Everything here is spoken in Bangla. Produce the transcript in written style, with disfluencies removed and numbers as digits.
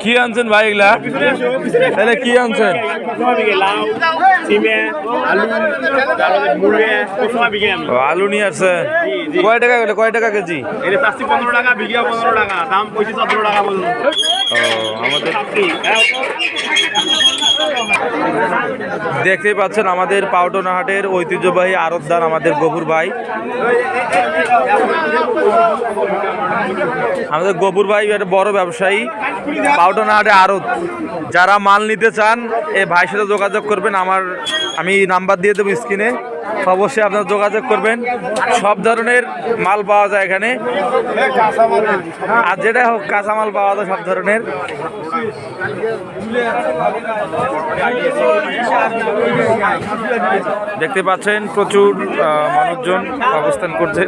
কি আনছেন ভাই এগুলা? তাহলে কি আনছেন? আলু নিয়ে আসছেন কয় টাকা গেলে, কয় টাকা কেজি? 15 টাকা বিঘা, 15 টাকা দাম, 17 টাকা বলুন। ও আমাদের দেখতেই পাচ্ছেন আমাদের পাউটনা হাটের ঐতিহ্যবাহী আড়তদার আমাদের গফুর ভাই। আমাদের গফুর ভাই একটা বড় ব্যবসায়ী, পাউটনা হাটে আড়ত। যারা মাল নিতে চান এই ভাইয়ের সাথে যোগাযোগ করবেন, আমি নাম্বার দিয়ে দেবো স্ক্রিনে, অবশ্যই আপনারা যোগাযোগ করবেন। সব ধরনের মাল পাওয়া যায় এখানে, আর যেটা হোক কাঁচামাল পাওয়া যায় সব ধরনের। দেখতে পাচ্ছেন প্রচুর মানুষজন অবস্থান করছেন।